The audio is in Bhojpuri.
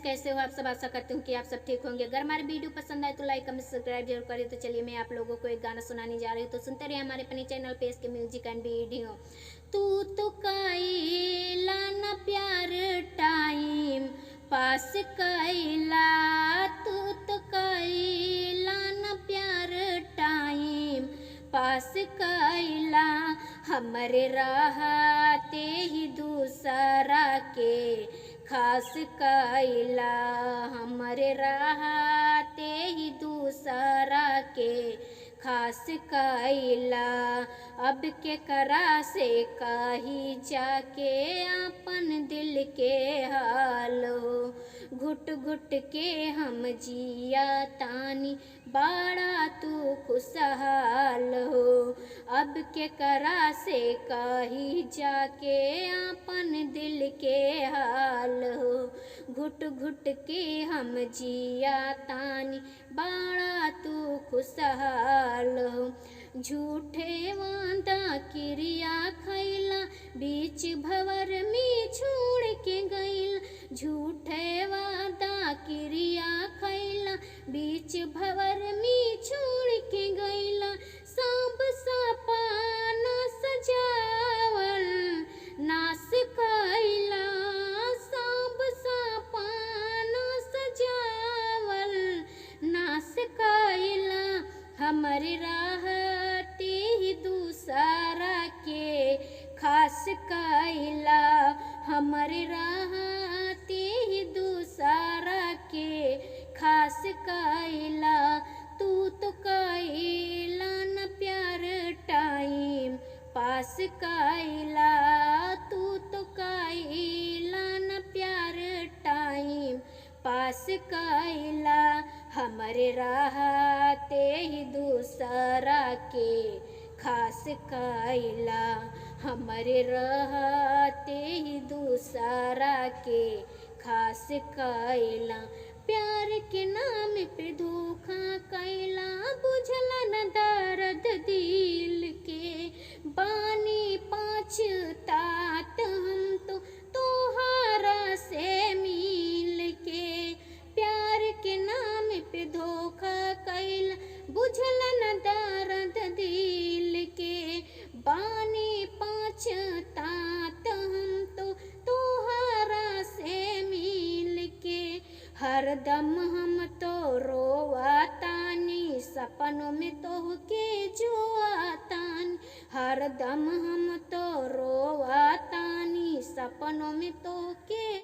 फ्रेंड्स, कैसे हो आप सब? आशा करती हूँ कि आप सब ठीक होंगे। अगर हमारी वीडियो पसंद आए तो लाइक कमेंट सब्सक्राइब जरूर करें। तो चलिए मैं आप लोगों को एक गाना सुनाने जा रही हूँ, तो सुनते रहिए हमारे अपने चैनल पे इसके म्यूजिक एंड वीडियो। तू तो कैला ना प्यार टाइम पास कैला, तू तो कैला ना प्यार टाइम पास कैला, हमरे राहते ही दूसरा के खास कैला, हमरे राहते ही दूसरा के खास कैला। अब के करा से काही जाके अपन दिल के हाल हो, घुट घुट के हम जिया तानी बड़ा तू खुशहाल हो। अब के करा से काही जाके अपन दिल के हाल हो, घुट घुट के हम जिया तानी बड़ा तू खुशहाल हो। झूठे वादा क्रिया खैला बीच भंवर में छोड़ के गैला, झूठे वादा क्रिया खैला बीच भंवर में छोड़ के गैला। सब सपना सजावल नाश कैला, सब सपना सजावल नाश कैला, हमरे राहते ही दूसरा के खास कैला, हमरे राहते ही दूसरा के खास कैला। तू तो कैला न प्यार टाइम पास कैला, तू तो कैला न प्यार टाइम पास कैला, हमरे राहते ही दूसरा के खास कैला, हमरे रहते ही दूसरा के खास कैला। प्यार के नाम पे धोखा कैला, बुझला न दर्द दिल के, बानी पछतात हम तो तोहरा से मिल के। प्यार के नाम पे धोखा कैला, बुझला न दर्द दिल के, बानी पछतात हम तो तोहरा से मिल के। हरदम हम तो रोवातानी सपनों में तोहके जोआतानी, हरदम हम तो रोवातानी सपनों में तोहके